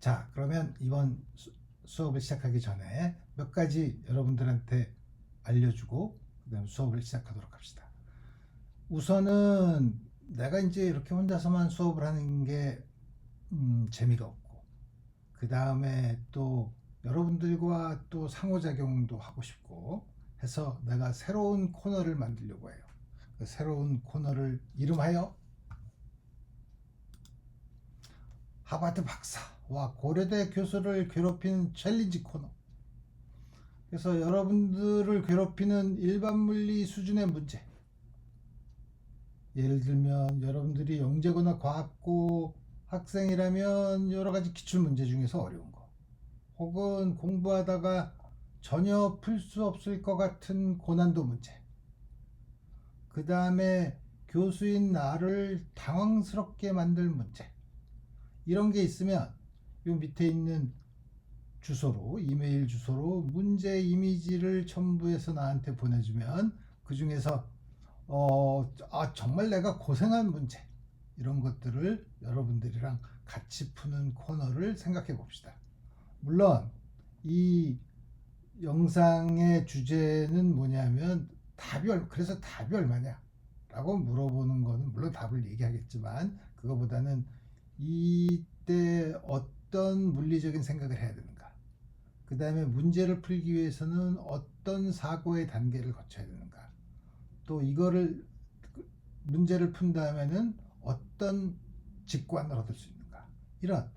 자, 그러면 이번 수업을 시작하기 전에 몇 가지 여러분들한테 알려주고 그다음 수업을 시작하도록 합시다. 우선은 내가 이제 이렇게 혼자서만 수업을 하는 게 재미가 없고, 그 다음에 또 여러분들과 또 상호작용도 하고 싶고 해서 내가 새로운 코너를 만들려고 해요. 그 새로운 코너를 이름하여 하버드 박사와 고려대 교수를 괴롭히는 챌린지 코너. 그래서 여러분들을 괴롭히는 일반 물리 수준의 문제, 예를 들면 여러분들이 영재거나 과학고 학생이라면 여러 가지 기출 문제 중에서 어려운 거, 혹은 공부하다가 전혀 풀 수 없을 것 같은 고난도 문제, 그 다음에 교수인 나를 당황스럽게 만들 문제, 이런 게 있으면 이 밑에 있는 주소로, 이메일 주소로 문제 이미지를 첨부해서 나한테 보내주면 그 중에서 정말 내가 고생한 문제, 이런 것들을 여러분들이랑 같이 푸는 코너를 생각해 봅시다. 물론 이 영상의 주제는 뭐냐면 그래서 답이 얼마냐 라고 물어보는 거는 물론 답을 얘기하겠지만, 그거보다는 이때 어떤 물리적인 생각을 해야 되는가, 그 다음에 문제를 풀기 위해서는 어떤 사고의 단계를 거쳐야 되는가, 또 이거를 문제를 푼 다음에는 어떤 직관을 얻을 수 있는가, 이런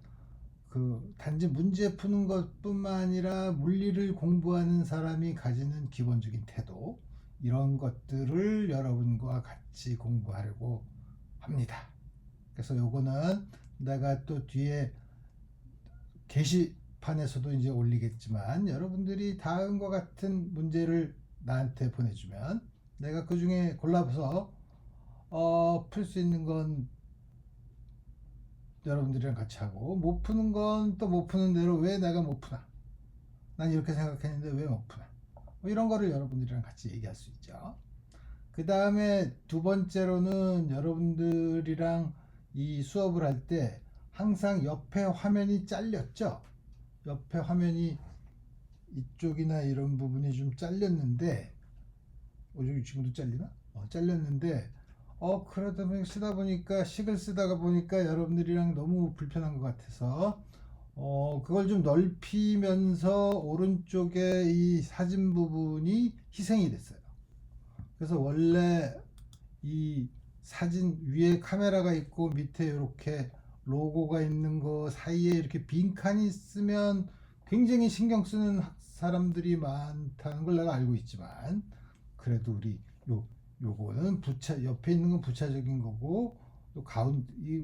단지 문제 푸는 것뿐만 아니라 물리를 공부하는 사람이 가지는 기본적인 태도, 이런 것들을 여러분과 같이 공부하려고 합니다. 그래서 요거는 내가 또 뒤에 게시판에서도 이제 올리겠지만, 여러분들이 다음과 같은 문제를 나한테 보내주면 내가 그 중에 골라서 풀 수 있는 건 여러분들이랑 같이 하고, 못 푸는 건 또 못 푸는 대로 왜 내가 못 푸나, 난 이렇게 생각했는데 왜 못 푸나, 뭐 이런 거를 여러분들이랑 같이 얘기할 수 있죠. 그 다음에 두 번째로는 여러분들이랑 이 수업을 할 때 항상 옆에 화면이 잘렸죠. 옆에 화면이 이쪽이나 이런 부분이 좀 잘렸는데, 여기 지금도 잘리나? 잘렸는데, 그러다 보니 쓰다 보니까 식을 쓰다가 보니까 여러분들이랑 너무 불편한 것 같아서 그걸 좀 넓히면서 오른쪽에 이 사진 부분이 희생이 됐어요. 그래서 원래 이 사진 위에 카메라가 있고 밑에 이렇게 로고가 있는 거 사이에 이렇게 빈칸이 있으면 굉장히 신경 쓰는 사람들이 많다는 걸 내가 알고 있지만, 그래도 요거는 옆에 있는 건 부차적인 거고, 또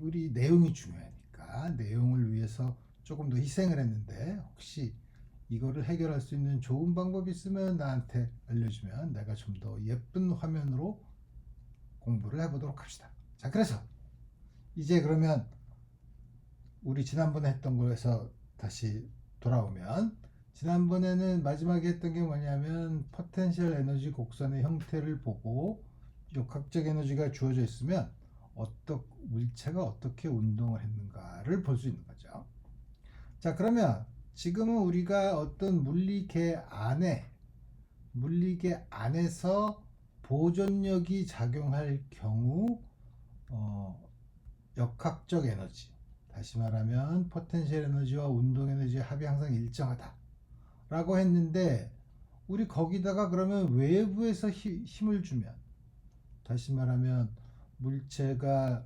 우리 내용이 중요하니까 내용을 위해서 조금 더 희생을 했는데, 혹시 이거를 해결할 수 있는 좋은 방법이 있으면 나한테 알려주면 내가 좀 더 예쁜 화면으로 공부를 해보도록 합시다. 자, 그래서 이제 그러면 우리 지난번에 했던 거에서 다시 돌아오면, 지난번에는 마지막에 했던 게 뭐냐면 포텐셜 에너지 곡선의 형태를 보고 역학적 에너지가 주어져 있으면 물체가 어떻게 운동을 했는가를 볼 수 있는 거죠. 자, 그러면 지금은 우리가 어떤 물리계 안에서 보존력이 작용할 경우 역학적 에너지, 다시 말하면 포텐셜 에너지와 운동 에너지의 합이 항상 일정하다 라고 했는데, 우리 거기다가 그러면 외부에서 힘을 주면, 다시 말하면 물체가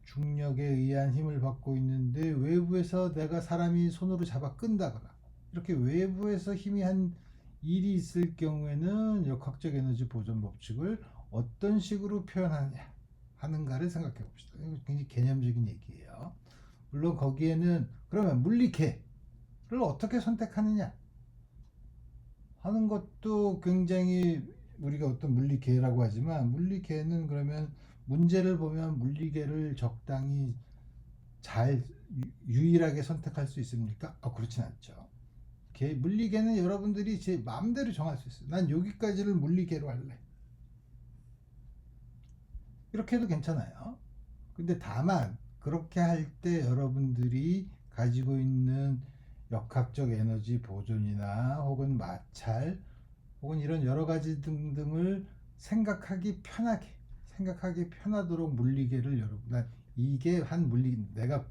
중력에 의한 힘을 받고 있는데 외부에서 내가 사람이 손으로 잡아 끈다거나 이렇게 외부에서 힘이 한 일이 있을 경우에는 역학적 에너지 보존 법칙을 어떤 식으로 표현하느냐 하는가를 생각해 봅시다. 이거 굉장히 개념적인 얘기예요. 물론 거기에는 그러면 물리계를 어떻게 선택하느냐 하는 것도 굉장히, 우리가 어떤 물리계라고 하지만 물리계는 그러면 문제를 보면 물리계를 적당히 잘 유일하게 선택할 수 있습니까? 그렇진 않죠. 물리계는 여러분들이 제 마음대로 정할 수 있어요. 난 여기까지를 물리계로 할래, 이렇게 해도 괜찮아요. 근데 다만 그렇게 할 때 여러분들이 가지고 있는 역학적 에너지 보존이나 혹은 마찰 혹은 이런 여러 가지 등등을 생각하기 편하도록 물리계를 여러분 이게 한 물리 내가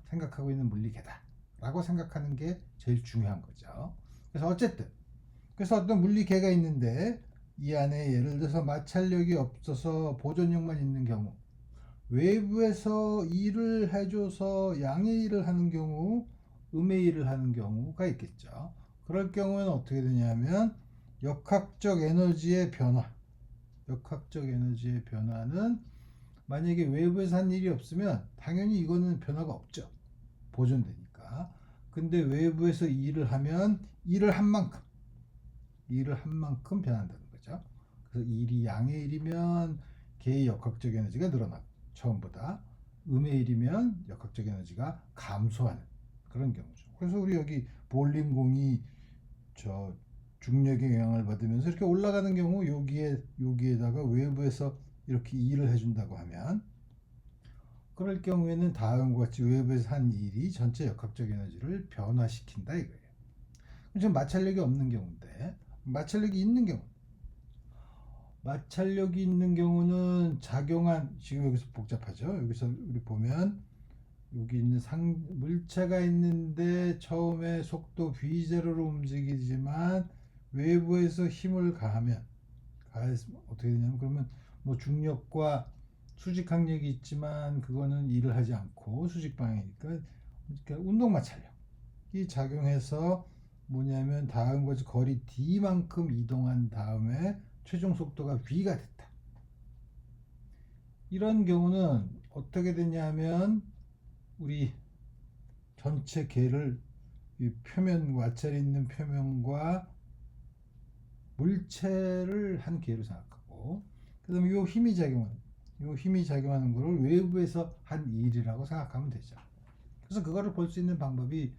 생각하고 있는 물리계다 라고 생각하는 게 제일 중요한 거죠. 그래서 어쨌든 그래서 어떤 물리계가 있는데 이 안에 예를 들어서 마찰력이 없어서 보존력만 있는 경우, 외부에서 일을 해줘서 양의 일을 하는 경우, 음의 일을 하는 경우가 있겠죠. 그럴 경우에는 어떻게 되냐면 역학적 에너지의 변화는 만약에 외부에서 한 일이 없으면 당연히 이거는 변화가 없죠. 보존되니까. 근데 외부에서 일을 하면 일을 한 만큼 변한다는 거죠. 그래서 일이 양의 일이면 개의 역학적 에너지가 늘어나고 처음보다 음의 일이면 역학적 에너지가 감소하는 그런 경우죠. 그래서 우리 여기 볼링공이 저 중력의 영향을 받으면서 이렇게 올라가는 경우 여기에다가 외부에서 이렇게 일을 해준다고 하면 그럴 경우에는 다음과 같이 외부에서 한 일이 전체 역학적 에너지를 변화시킨다 이거예요. 지금 마찰력이 없는 경우인데 마찰력이 있는 경우는 작용한 지금 여기서 복잡하죠. 여기서 우리 보면 여기 있는 물체가 있는데 처음에 속도 v0로 움직이지만 외부에서 힘을 가해서 어떻게 되냐면 그러면 뭐 중력과 수직 항력이 있지만 그거는 일을 하지 않고 수직 방향이니까 그러니까 운동 마찰력이 작용해서 뭐냐면 다음과 같이 거리 d만큼 이동한 다음에 최종 속도가 v가 됐다. 이런 경우는 어떻게 되냐면 우리 전체 개를 이 표면 마찰이 있는 표면과 물체를 한 개로 생각하고 그다음에 이 힘이 작용하는 거를 외부에서 한 일이라고 생각하면 되죠. 그래서 그거를 볼 수 있는 방법이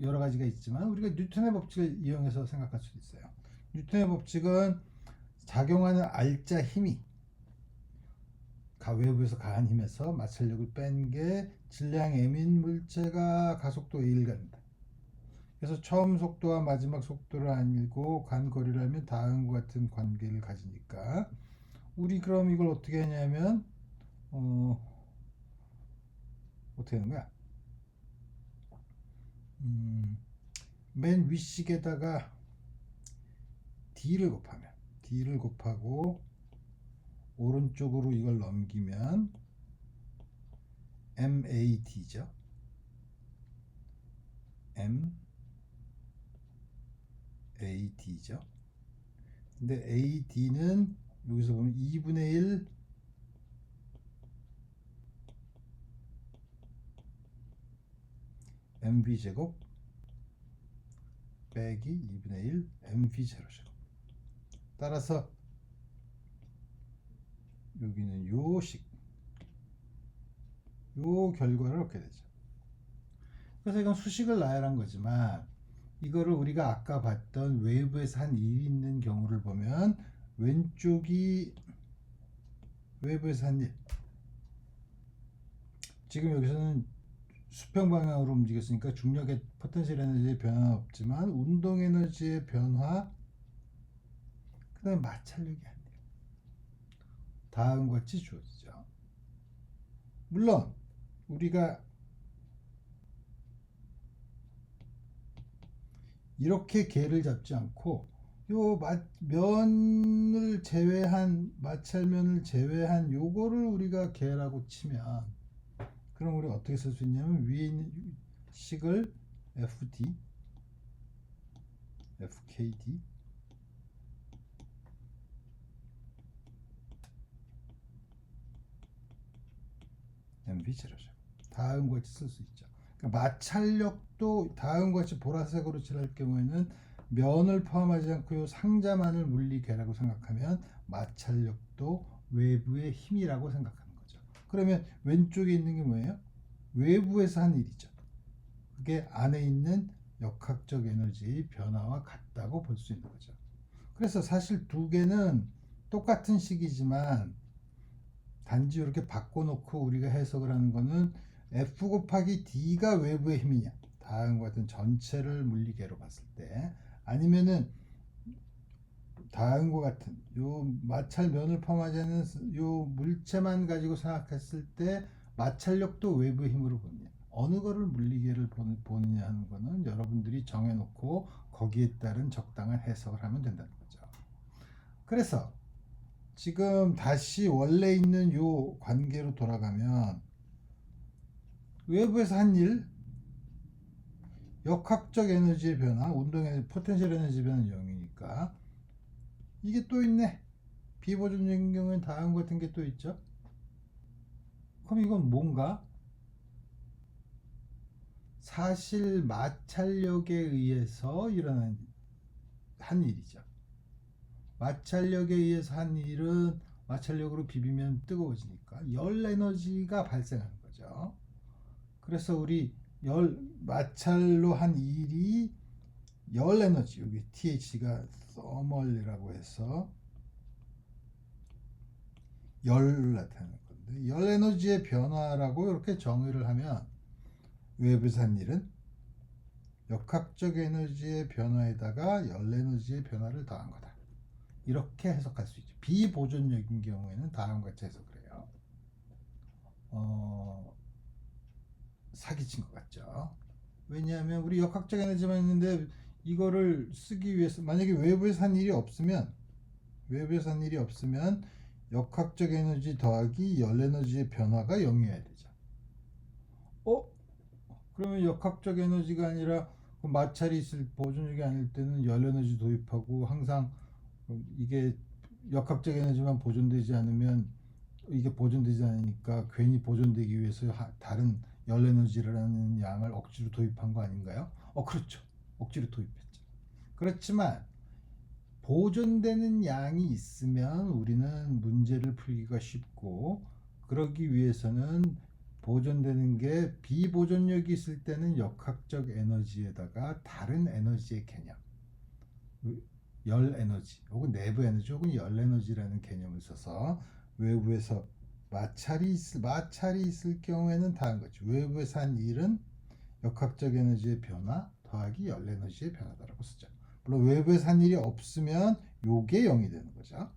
여러 가지가 있지만 우리가 뉴턴의 법칙을 이용해서 생각할 수도 있어요. 뉴턴의 법칙은 작용하는 알짜 힘이 외부에서 가한 힘에서 마찰력을 뺀 게 질량 m인 물체가 가속도 a를 갖는다. 그래서 처음 속도와 마지막 속도를 알고 간 거리를 알면 다음과 같은 관계를 가지니까 우리 그럼 이걸 어떻게 하냐면 어떻게 하는 거야? 맨 윗식에다가 D를 곱하고 오른쪽으로 이걸 넘기면 MAD죠. MAD죠. 근데 AD는 여기서 보면 2분의 1 MV제곱 빼기 2분의 1 MV0제곱. 따라서 여기는 요 결과를 얻게 되죠. 그래서 이건 수식을 나열한 거지만 이거를 우리가 아까 봤던 외부에서 한 일이 있는 경우를 보면 왼쪽이 외부에서 한 일. 지금 여기서는 수평 방향으로 움직였으니까 중력의 포텐셜 에너지의 변화는 없지만 운동 에너지의 변화, 그 다음에 마찰력이 안 돼요. 다음과 같이 주어지죠. 물론 우리가 이렇게 개를 잡지 않고 요 면을 제외한 마찰면을 제외한 요거를 우리가 개라고 치면 그럼 우리 어떻게 쓸 수 있냐면 위에 있는 식을 FD, FKD MV0죠. 다음과 같이 쓸 수 있죠. 그러니까 마찰력도 다음과 같이 보라색으로 칠할 경우에는 면을 포함하지 않고 요 상자만을 물리계라고 생각하면 마찰력도 외부의 힘이라고 생각하는 거죠. 그러면 왼쪽에 있는 게 뭐예요? 외부에서 한 일이죠. 그게 안에 있는 역학적 에너지의 변화와 같다고 볼 수 있는 거죠. 그래서 사실 두 개는 똑같은 식이지만 단지 이렇게 바꿔놓고 우리가 해석을 하는 거는 F 곱하기 D가 외부의 힘이냐, 다음과 같은 전체를 물리계로 봤을 때, 아니면은 다음과 같은 요 마찰면을 포함하지 않는 요 물체만 가지고 생각했을 때 마찰력도 외부의 힘으로 보느냐, 어느 거를 물리계를 보느냐 하는 거는 여러분들이 정해놓고 거기에 따른 적당한 해석을 하면 된다는 거죠. 그래서 지금 다시 원래 있는 요 관계로 돌아가면 외부에서 한 일, 역학적 에너지의 변화, 운동의 포텐셜 에너지 변화는 0이니까 이게 또 있네. 비보존적인 경우엔 다음 같은 게 또 있죠. 그럼 이건 뭔가 사실 마찰력에 의해서 일어난 한 일이죠. 마찰력에 의해서 한 일은 마찰력으로 비비면 뜨거워지니까 열 에너지가 발생하는 거죠. 그래서 우리 열 마찰로 한 일이 열 에너지, 여기 TH가 서멀이라고 해서 열을 나타내는 건데, 열 에너지의 변화라고 이렇게 정의를 하면 외부에서 한 일은 역학적 에너지의 변화에다가 열 에너지의 변화를 더한 거다, 이렇게 해석할 수 있죠. 비보존적인 경우에는 다음과 같이 해석을 해요. 사기친 것 같죠. 왜냐하면 우리 역학적 에너지만 있는데 이거를 쓰기 위해서 만약에 외부에서 한 일이 없으면 역학적 에너지 더하기 열 에너지의 변화가 0이어야 되죠. 그러면 역학적 에너지가 아니라 마찰이 있을 보존력이 아닐 때는 열 에너지 도입하고 항상 이게 역학적 에너지만 보존되지 않으면 이게 보존되지 않으니까 괜히 보존되기 위해서 다른 열 에너지라는 양을 억지로 도입한 거 아닌가요? 그렇죠. 억지로 도입했죠. 그렇지만 보존되는 양이 있으면 우리는 문제를 풀기가 쉽고, 그러기 위해서는 보존되는 게 비보존력이 있을 때는 역학적 에너지에다가 다른 에너지의 개념, 열 에너지 혹은 내부 에너지 혹은 열 에너지라는 개념을 써서 외부에서 마찰이 있을 경우에는 다른 거죠. 외부에서 한 일은 역학적 에너지의 변화 더하기 열 에너지의 변화다라고 쓰죠. 물론 외부에서 한 일이 없으면 요게 0이 되는 거죠.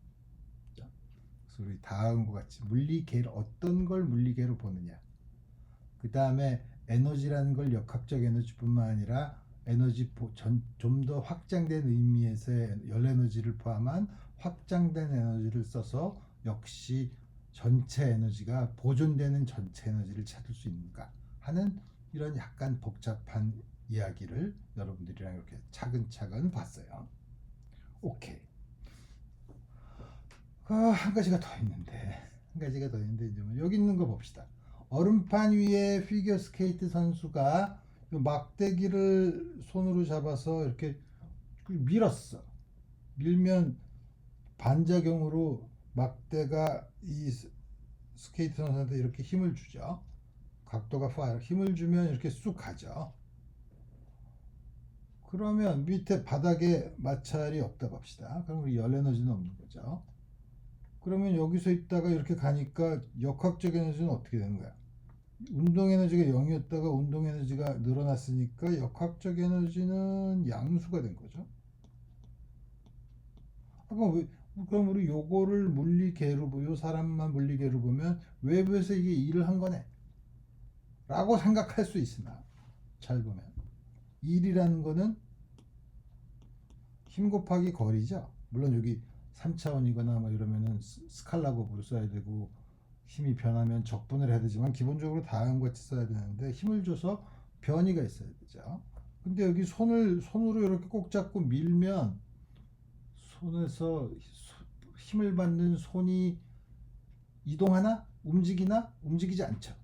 그래서 우리 다음과 같이 물리계를 어떤 걸 물리계로 보느냐, 그 다음에 에너지라는 걸 역학적 에너지뿐만 아니라 에너지 좀 더 확장된 의미에서의 열 에너지를 포함한 확장된 에너지를 써서 역시 전체 에너지가 보존되는 전체 에너지를 찾을 수 있는가 하는 이런 약간 복잡한 이야기를 여러분들이랑 이렇게 차근차근 봤어요. 오케이. 한 가지가 더 있는데 이제 여기 있는 거 봅시다. 얼음판 위에 피겨스케이트 선수가 막대기를 손으로 잡아서 이렇게 밀었어. 밀면 반작용으로 막대가 이 스케이트 선수한테 이렇게 힘을 주죠. 각도가 힘을 주면 이렇게 쑥 가죠. 그러면 밑에 바닥에 마찰이 없다 봅시다. 그럼 우리 열 에너지는 없는 거죠. 그러면 여기서 있다가 이렇게 가니까 역학적 에너지는 어떻게 되는 거야? 운동 에너지가 0이었다가 운동 에너지가 늘어났으니까 역학적 에너지는 양수가 된 거죠. 그럼 우리 요거를 물리계로 요 사람만 물리계로 보면 외부에서 이게 일을 한 거네 라고 생각할 수 있으나, 잘 보면 일이라는 거는 힘 곱하기 거리죠. 물론 여기 3차원이거나 뭐 이러면은 스칼라곱으로 써야 되고 힘이 변하면 적분을 해야 되지만 기본적으로 다음과 같이 써야 되는데 힘을 줘서 변이가 있어야 되죠. 근데 여기 손으로 이렇게 꼭 잡고 밀면 손에서 힘을 받는 손이 이동하나? 움직이나? 움직이지 않죠.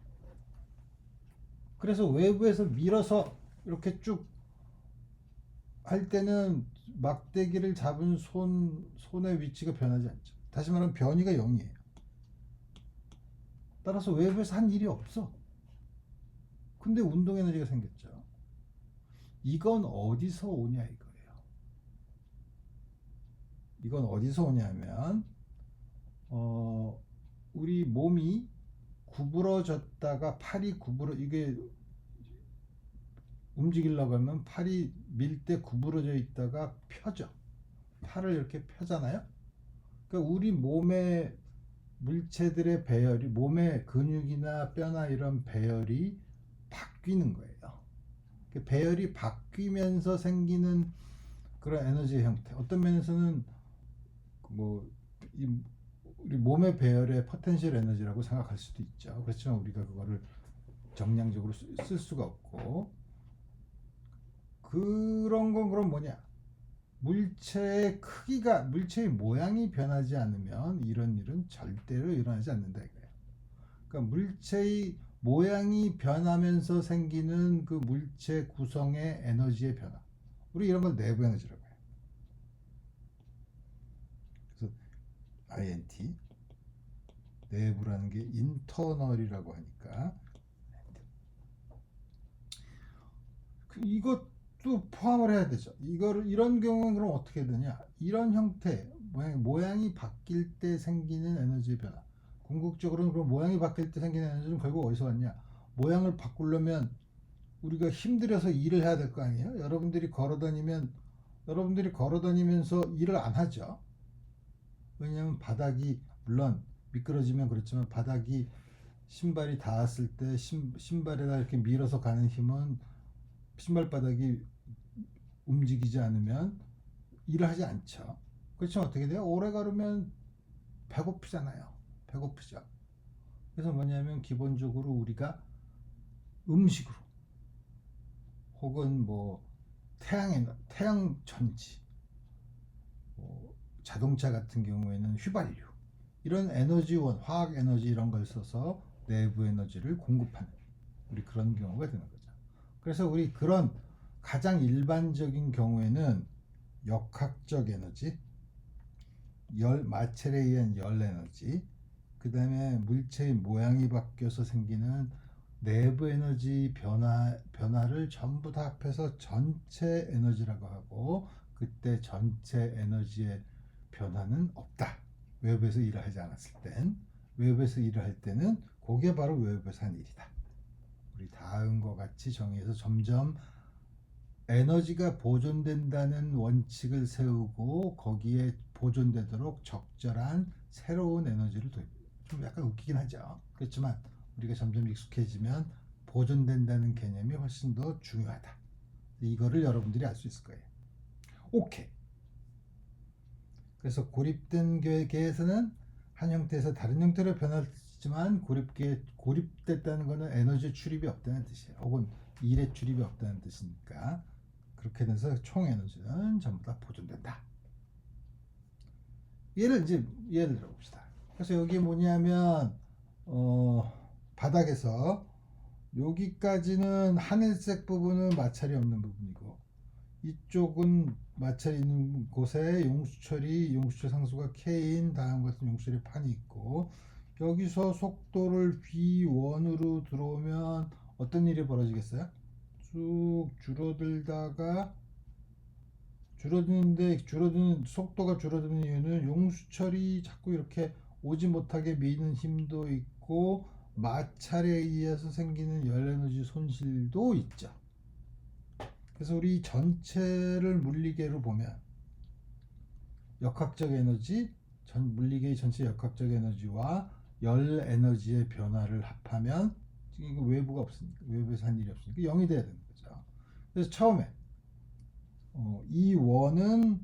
그래서 외부에서 밀어서 이렇게 쭉 할 때는 막대기를 잡은 손의 위치가 변하지 않죠. 다시 말하면 변이가 0이에요. 따라서 외부에서 한 일이 없어. 근데 운동 에너지가 생겼죠. 이건 어디서 오냐 이거예요. 이건 어디서 오냐면 우리 몸이 구부러졌다가 팔이 이게 움직이려고 하면 팔이 밀 때 구부러져 있다가 펴져. 팔을 이렇게 펴잖아요. 그러니까 우리 몸의 물체들의 배열이, 몸의 근육이나 뼈나 이런 배열이 바뀌는 거예요. 그 배열이 바뀌면서 생기는 그런 에너지 형태. 어떤 면에서는 뭐 우리 몸의 배열의 포텐셜 에너지라고 생각할 수도 있죠. 그렇지만 우리가 그거를 정량적으로 쓸 수가 없고, 그런 건 그럼 뭐냐? 물체의 크기가, 물체의 모양이 변하지 않으면 이런 일은 절대로 일어나지 않는다 이거예요. 그러니까 물체의 모양이 변하면서 생기는 그 물체 구성의 에너지의 변화, 우리 이런 걸 내부 에너지라고 해요. 그래서 INT, 내부라는 게 인터널이라고 하니까 이것도 포함을 해야 되죠. 이런 경우는 그럼 어떻게 되냐? 이런 형태, 모양이 바뀔 때 생기는 에너지의 변화. 궁극적으로는 그럼 모양이 바뀔 때 생기는 에너지는 결국 어디서 왔냐? 모양을 바꾸려면 우리가 힘들어서 일을 해야 될 거 아니에요? 여러분들이 걸어다니면서 일을 안 하죠. 왜냐하면 바닥이, 물론 미끄러지면 그렇지만 바닥이 신발이 닿았을 때 신발에다 이렇게 밀어서 가는 힘은 신발바닥이 움직이지 않으면 일을 하지 않죠. 그렇지만 어떻게 돼요? 오래 걸으면 배고프잖아요. 배고프죠. 그래서 뭐냐면 기본적으로 우리가 음식으로 혹은 뭐 태양 전지, 뭐 자동차 같은 경우에는 휘발유, 이런 에너지원, 화학 에너지 이런 걸 써서 내부 에너지를 공급하는, 우리 그런 경우가 되는 거죠. 그래서 우리 그런 가장 일반적인 경우에는 역학적 에너지, 마찰에 의한 열 에너지, 그 다음에 물체의 모양이 바뀌어서 생기는 내부 에너지 변화를 전부 다 합해서 전체 에너지라고 하고, 그때 전체 에너지의 변화는 없다. 외부에서 일을 하지 않았을 땐. 외부에서 일을 할 때는 그게 바로 외부에서 한 일이다. 우리 다음과 같이 정의해서 점점 에너지가 보존된다는 원칙을 세우고 거기에 보존되도록 적절한 새로운 에너지를 도입. 좀 약간 웃기긴 하죠. 그렇지만 우리가 점점 익숙해지면 보존된다는 개념이 훨씬 더 중요하다. 이거를 여러분들이 알 수 있을 거예요. 오케이. 그래서 고립된 계에서는 한 형태에서 다른 형태로 변했지만 고립됐다는 것은 에너지 출입이 없다는 뜻이에요. 혹은 일의 출입이 없다는 뜻이니까 그렇게 돼서 총 에너지는 전부 다 보존된다. 예를 들어봅시다. 그래서 여기 뭐냐면 바닥에서 여기까지는 하늘색 부분은 마찰이 없는 부분이고, 이쪽은 마찰이 있는 곳에 용수철 상수가 K인 다음과 같은 용수철의 판이 있고, 여기서 속도를 V1으로 들어오면 어떤 일이 벌어지겠어요? 쭉 줄어들다가 속도가 줄어드는 이유는 용수철이 자꾸 이렇게 오지 못하게 미는 힘도 있고 마찰에 의해서 생기는 열 에너지 손실도 있죠. 그래서 우리 전체를 물리계로 보면 역학적 에너지, 물리계의 전체 역학적 에너지와 열 에너지의 변화를 합하면, 이거 외부가 없으니까, 외부에서 한 일이 없으니까 0이 돼야 되는 거죠. 그래서 처음에 이 원은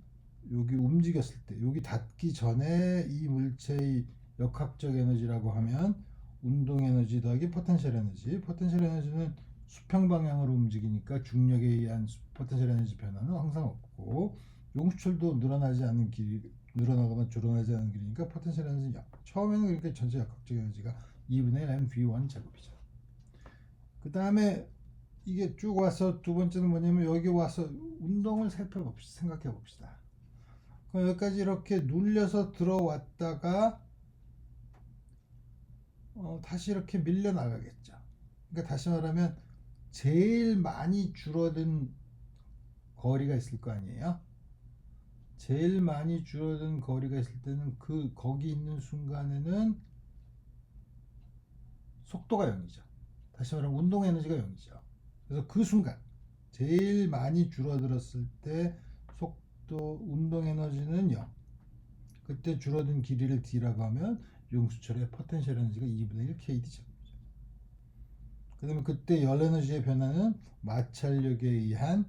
여기 움직였을 때, 여기 닿기 전에 이 물체의 역학적 에너지라고 하면 운동 에너지 더하기 포텐셜 에너지는 수평 방향으로 움직이니까 중력에 의한 포텐셜 에너지 변화는 항상 없고, 용수철도 늘어나거나 줄어나지 않는 길이니까 포텐셜 에너지는 0. 처음에는 그러니까 전체 역학적 에너지가 2분의 mv1 제곱이죠. 그 다음에 이게 쭉 와서 두 번째는 뭐냐면 여기 와서 운동을 생각해 봅시다. 그럼 여기까지 이렇게 눌려서 들어왔다가 다시 이렇게 밀려 나가겠죠. 그러니까 다시 말하면 제일 많이 줄어든 거리가 있을 거 아니에요. 제일 많이 줄어든 거리가 있을 때는 거기 있는 순간에는 속도가 0이죠. 다시 말하면 운동 에너지가 0이죠. 그래서 그 순간 제일 많이 줄어들었을 때 속도 운동 에너지는 0. 그때 줄어든 길이를 D라고 하면 용수철의 포텐셜 에너지가 2분의 1 KD 제곱이죠. 그 다음에 그때 열 에너지의 변화는 마찰력에 의한,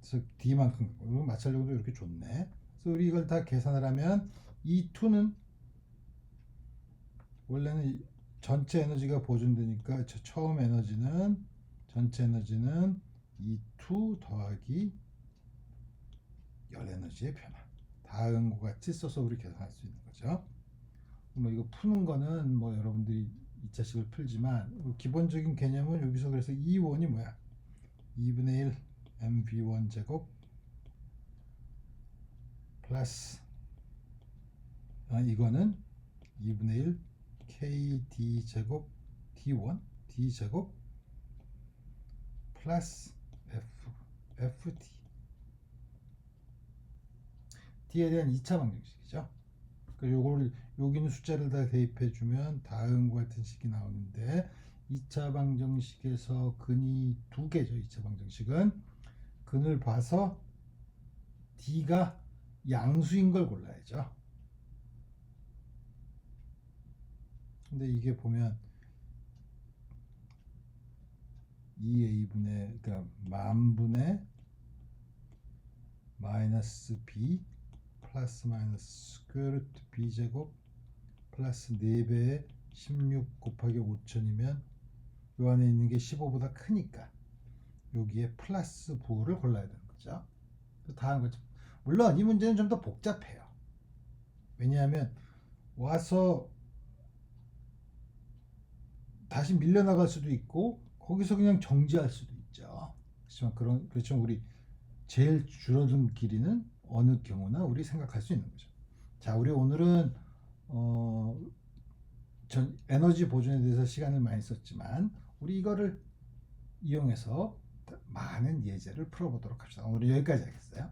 그래서 D만큼, 마찰력도 이렇게 좋네. 그래서 우리 이걸 다 계산을 하면 E2는 원래는 전체 에너지가 보존되니까 처음 에너지는, 전체 에너지는 E2 더하기 열 에너지의 변화. 다음과 같이 써서 우리 계산할 수 있는 거죠. 뭐 이거 푸는 거는 뭐 여러분들이 2차식을 풀지만 기본적인 개념은 여기서 그래서 E1이 뭐야? 2분의 1 mv1 제곱 플러스 이거는 2분의 1 kd 제곱 d1 d 제곱 플러스 ft d에 대한 2차 방정식이죠. 그러니까 요거를 여기는 숫자를 다 대입해 주면 다음과 같은 식이 나오는데 2차 방정식에서 근이 두 개죠. 2차 방정식은 근을 봐서 D가 양수인 걸 골라야죠. 근데 이게 보면 2a분의 그러니까 만분의 마이너스 b 플러스 마이너스 스퀘어 루트 b 제곱 플러스 4배의 16 곱하기 5000이면 요 안에 있는 게 15보다 크니까 여기에 플러스 부호를 골라야 되는 거죠. 다한 거죠. 물론 이 문제는 좀 더 복잡해요. 왜냐하면 와서 다시 밀려나갈 수도 있고 거기서 그냥 정지할 수도 있죠. 그렇지만 우리 제일 줄어든 길이는 어느 경우나 우리 생각할 수 있는 거죠. 자, 우리 오늘은 전 에너지 보존에 대해서 시간을 많이 썼지만 우리 이거를 이용해서 많은 예제를 풀어보도록 합시다. 오늘 여기까지 하겠어요.